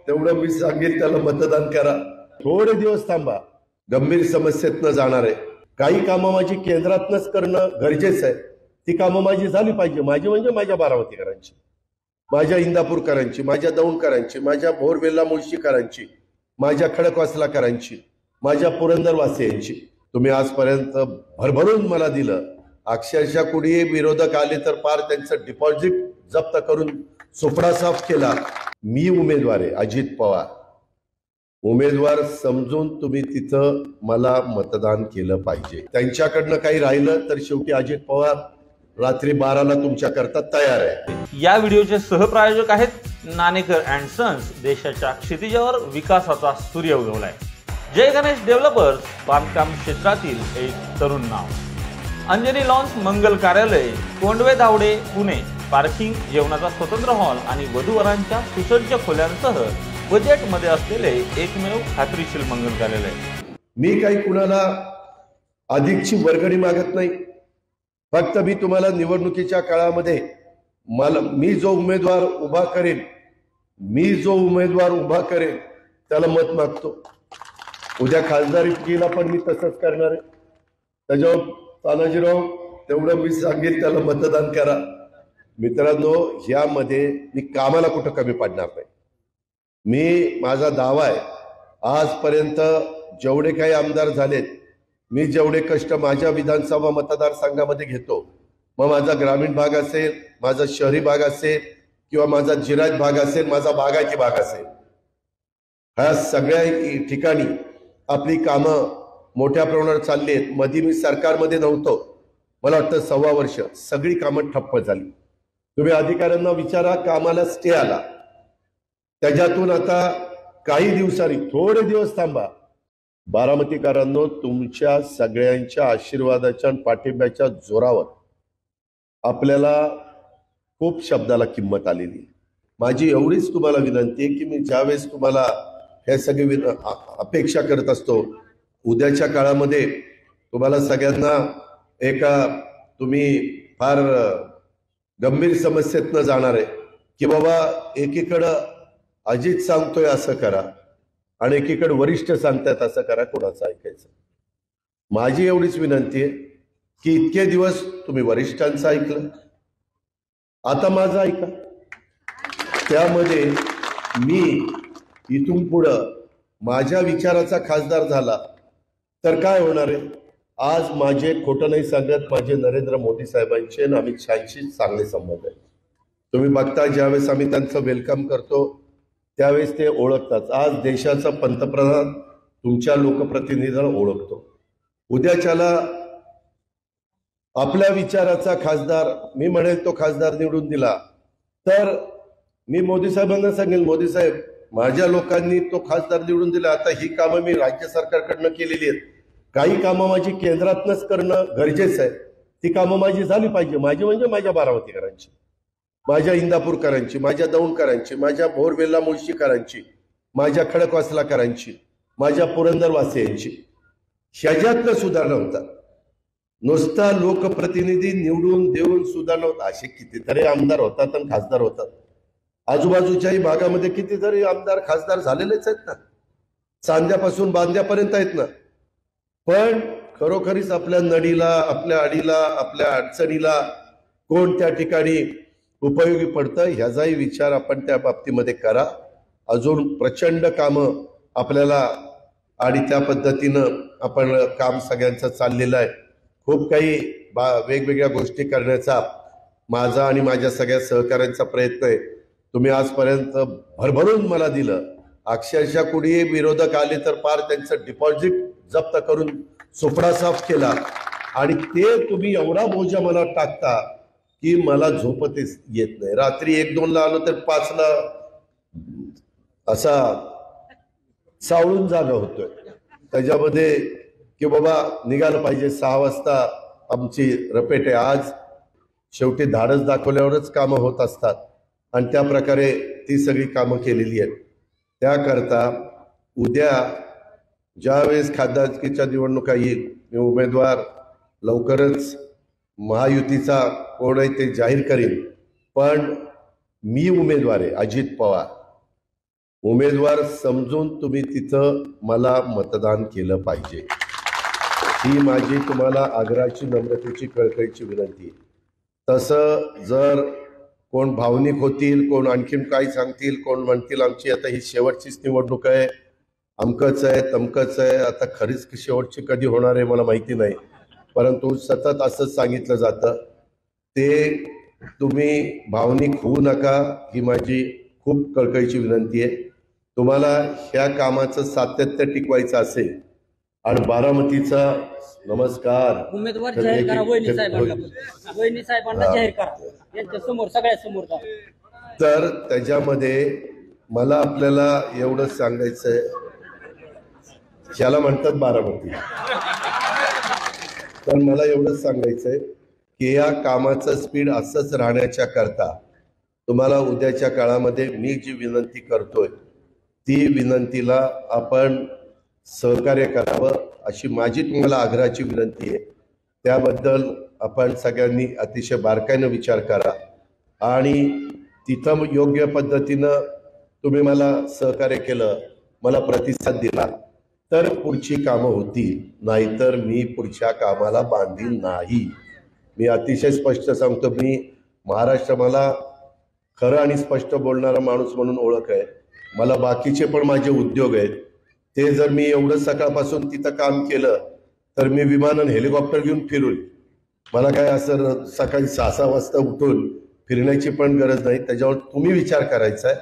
तेवढं मी सांगेन त्याला मतदान करा. थोडे दिवस थांबा. गंभीर समस्येतनं जाणार आहे. काही कामं माझी केंद्रातनंच करणं गरजेचं आहे. ती कामं माझी झाली पाहिजे. माझी म्हणजे माझ्या बारामतीकरांची, माझ्या इंदापूरकरांची, माझ्या दौंडकरांची, माझ्या भोरवेल्ला मुळशीकरांची, माझ्या खडकवासलाकरांची, माझ्या पुरंदरवासियांची. तुम्ही आजपर्यंत भरभरून मला दिलं. अक्षरशः कुणी विरोधक आले तर पार त्यांचं डिपॉझिट जप्त करून सुपडा साफ केला. मी उमेदवार आहे, अजित पवार उमेदवार समजून तुम्ही तिथं मला मतदान केलं पाहिजे. त्यांच्याकडनं काही राहिलं तर शेवटी अजित पवार रात्री 12ला तुमच्या करता तयार आहे. या व्हिडिओचे सहप्रायोजक आहेत नाणेकर अँड सन्स. देशाच्या क्षितिजावर विकासाचा सूर्य उगवलाय. जय गणेश डेव्हलपर्स, बांधकाम क्षेत्रातील एक तरुण नाव. अंजनी लॉन्स मंगल कार्यालय, कोंडवे धावडे, पुणे. पार्किंग, जेवणाचा स्वतंत्र हॉल आणि वधूवरांच्या सुसज्ज खोल्यांसह बजेटमध्ये असलेले एकमेव खात्रीशीर मंगल कार्यालय. मी काही कुणाला अधिकची वर्गणी मागत नाही. फक्त मी तुम्हाला निवडणुकीच्या काळामध्ये मी जो उमेदवार उभा करेन त्याला मत मागतो. उद्या खासदारकीला पण मी तसंच करणार आहे. त्याच्यावर तानाजीराव तेवढं मी सांगेन त्याला मतदान करा. मित्रांनो, यामध्ये मी कामाला कुठं कमी पडणार नाही. माझा दावा आहे, आजपर्यंत जेवढे काही आमदार झालेत, मी जेवढे कष्ट माझ्या विधानसभा मतदारसंघामध्ये घेतो, मग माझा ग्रामीण भाग असेल, माझा शहरी भाग असेल किंवा माझा जिरायत भाग असेल, माझा बागायती भाग असेल, ह्या सगळ्या ठिकाणी आपली कामं मोठ्या प्रमाणावर चालली आहेत. मध्ये मी सरकारमध्ये नव्हतो, मला वाटतं 1.25 वर्ष सगळी कामं ठप्प झाली. तुम्ही अधिकाऱ्यांना विचारा, कामाला स्टे आला. त्याच्यातून आता काही दिवसांनी, थोडे दिवस थांबा. बारामतीकरांनो, तुमच्या सगळ्यांच्या आशीर्वादाच्या आणि पाठिंब्याच्या जोरावर आपल्याला खूप शब्दाला किंमत आलेली. माझी एवढीच तुम्हाला विनंती आहे की मी ज्यावेळेस तुम्हाला हे सगळे अपेक्षा करत असतो, उद्याच्या काळामध्ये तुम्हाला सगळ्यांना तुम्ही फार गंभीर समस्येतनं जाणार आहे की बाबा एकीकडं अजित सांगतोय असं करा आणि एकीकडे वरिष्ठ सांगतात असं करा, कोणाचं ऐकायचं. माझी एवढीच विनंती आहे की इतके दिवस तुम्ही वरिष्ठांचं ऐकलं, आता माझं ऐका. त्यामध्ये मी इथून पुढं माझ्या विचाराचा खासदार झाला तर काय होणार आहे. आज माझे, खोटं नाही सांगत, माझे नरेंद्र मोदी साहेबांचे आणि अमित शहांशी चांगले संबंध आहेत. तुम्ही बघता, ज्यावेळेस आम्ही त्यांचं वेलकम करतो त्यावेळेस ते ओळखतात. आज देशाचा पंतप्रधान तुमच्या लोकप्रतिनिधीला ओळखतो. उद्याच्याला आपल्या विचाराचा खासदार, मी म्हणेल तो खासदार निवडून दिला तर मी मोदी साहेबांना सांगेल, मोदी साहेब, माझ्या लोकांनी तो खासदार निवडून दिला. आता ही कामं मी राज्य सरकारकडनं केलेली आहेत. काही कामं माझी केंद्रातनंच करणं गरजेचं आहे. ती कामं माझी झाली पाहिजे. माझी म्हणजे माझ्या बारामतीकरांची, माझ्या इंदापूरकरांची, माझ्या दौंडकरांची, माझ्या भोरवेल्ला मुळशीकरांची, माझ्या खडकवासलाकरांची, माझ्या पुरंदरवासियांची. ह्याच्यातनं सुधारणा होतात. नुसता लोकप्रतिनिधी निवडून देऊन सुधारणा होतात. असे कितीतरी आमदार होतात आणि खासदार होतात. आजूबाजूच्याही भागामध्ये कितीतरी आमदार खासदार झालेलेच आहेत ना, चांद्यापासून बांद्यापर्यंत आहेत ना. पण खरोखरीच आपल्या नडीला, आपल्या अडीला, आपल्या अडचणीला कोण त्या ठिकाणी उपयोगी पडतं ह्याचाही विचार आपण त्या बाबतीमध्ये करा. अजून प्रचंड कामं आपल्याला आणि त्या पद्धतीनं आपण काम सगळ्यांचं चाललेलं आहे. खूप काही वेगवेगळ्या गोष्टी करण्याचा माझा आणि माझ्या सगळ्या सहकाऱ्यांचा प्रयत्न आहे. तुम्ही आजपर्यंत भरभरून मला दिलं. अक्षरशः कुणी विरोधक आले तर पार त्यांचं डिपॉझिट जप्त करून सुपडा साफ केला आणि ते तुम्ही एवढा बोजा मला टाकता की मला झोपतेच येत नाही. रात्री 1-2ला आलो तर 5ला असा सावळून जागा होतोय. त्याच्यामध्ये की बाबा निघालं पाहिजे, 6 वाजता आमची रपेट आहे. आज शेवटी धाडस दाखवल्यावरच कामं होत असतात आणि त्या प्रकारे ती सगळी कामं केलेली आहेत. त्याकरता उद्या ज्यावेळेस खासदारकीच्या निवडणुका येईल, मी उमेदवार लवकरच महायुतीचा कोण आहे ते जाहीर करीन. पण मी उमेदवार आहे, अजित पवार उमेदवार समजून तुम्ही तिथं मला मतदान केलं पाहिजे, ही माझी तुम्हाला आग्रहाची, नम्रतेची, कळकळीची विनंती आहे. तसं जर कोण भावनिक होतील, कोण आणखीन काय सांगतील, कोण म्हणतील आमची आता ही शेवटचीच निवडणूक आहे, अमकच आहे तमकच आहे, आता खरीच शेवटची कधी होणार आहे मला माहिती नाही, परंतु सतत असंच सांगितलं जातं. ते तुम्ही भावनिक होऊ नका, ही माझी खूप कळकळीची विनंती आहे. तुम्हाला ह्या कामाचं सातत्य टिकवायचं असेल आणि बारामतीचा नमस्कार उमेदवार जाहीर करा. वहिनी साहेबांना जाहीर करा यांच्या समोर, सगळ्या समोर. तर त्याच्यामध्ये मला आपल्याला एवढंच सांगायचंय, ज्याला म्हणतात बारामती, तर मला एवढंच सांगायचंय की या कामाचं स्पीड असंच राहण्याच्या करता तुम्हाला उद्याच्या काळामध्ये मी जी विनंती करतोय ती विनंतीला आपण सहकार्य करावं, अशी माझी तुम्हाला आग्रहाची विनंती आहे. त्याबद्दल आपण सगळ्यांनी अतिशय बारकाईनं विचार करा आणि तिथं योग्य पद्धतीनं तुम्ही मला सहकार्य केलं, मला प्रतिसाद दिला तर पुढची कामं होतील, नाहीतर मी पुढच्या कामाला बांधील नाही. मी अतिशय स्पष्ट सांगतो, मी महाराष्ट्र मला खरं आणि स्पष्ट बोलणारा माणूस म्हणून ओळख आहे. मला बाकीचे पण माझे उद्योग आहेत, ते जर मी एवढं सकाळपासून तिथं काम केलं तर मी विमानानं हेलिकॉप्टर घेऊन फिरून, मला काय असं सकाळी 6 वाजता उठून फिरण्याची पण गरज नाही. त्याच्यावर तुम्ही विचार करायचा आहे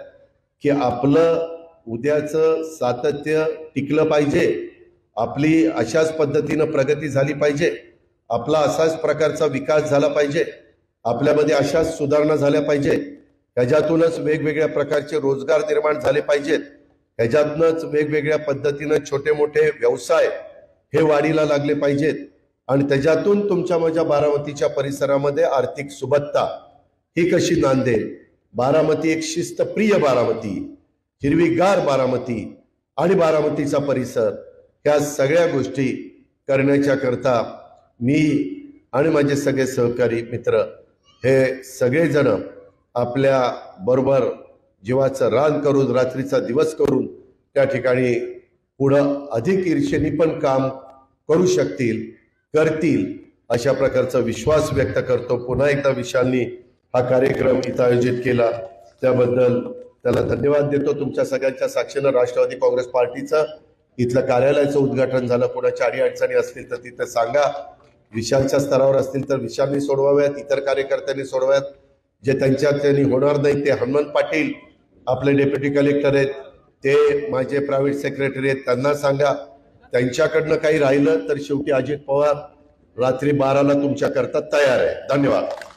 की आपलं उद्याचं सातत्य टिकलं पाहिजे, आपली अशाच पद्धतीनं प्रगती झाली पाहिजे, आपला असाच प्रकारचा विकास झाला पाहिजे, आपल्यामध्ये अशाच सुधारणा झाल्या पाहिजे, ह्याच्यातूनच वेगवेगळ्या प्रकारचे रोजगार निर्माण झाले पाहिजेत, ह्याच्यातूनच वेगवेगळ्या पद्धतीनं छोटे मोठे व्यवसाय हे वाढीला लागले पाहिजेत आणि त्याच्यातून तुमच्या माझ्या बारामतीच्या परिसरामध्ये आर्थिक सुबत्ता ही कशी नांदेल. बारामती एक शिस्तप्रिय बारामती, हिरवीगार बारामती आणि बारामतीचा परिसर, ह्या सगळ्या गोष्टी करण्याच्या करता मी आणि माझे सगळे सहकारी मित्र हे सगळेजण आपल्या बरोबर जीवाचं रान करून, रात्रीचा दिवस करून त्या ठिकाणी पुढं अधिक ईर्षेने पण काम करू शकतील, करतील, अशा प्रकारचा विश्वास व्यक्त करतो. पुन्हा एकदा विशालनी हा कार्यक्रम इथं आयोजित केला त्याबद्दल त्याला धन्यवाद देतो. तुमच्या सगळ्यांच्या साक्षीनं राष्ट्रवादी काँग्रेस पार्टीचं इथलं कार्यालयाचं उद्घाटन झालं. कोणाच्या अडीअडचणी असतील तर तिथे सांगा, विशालच्या स्तरावर असतील तर विशालनी सोडवाव्यात, इतर कार्यकर्त्यांनी सोडवाव्यात. जे त्यांनी होणार नाही ते हनुमंत पाटील आपले डेप्युटी कलेक्टर आहेत, ते माझे प्रायव्हेट सेक्रेटरी आहेत, त्यांना सांगा. त्यांच्याकडनं काही राहिलं तर शेवटी अजित पवार रात्री 12ला तुमच्या करता तयार आहे. धन्यवाद.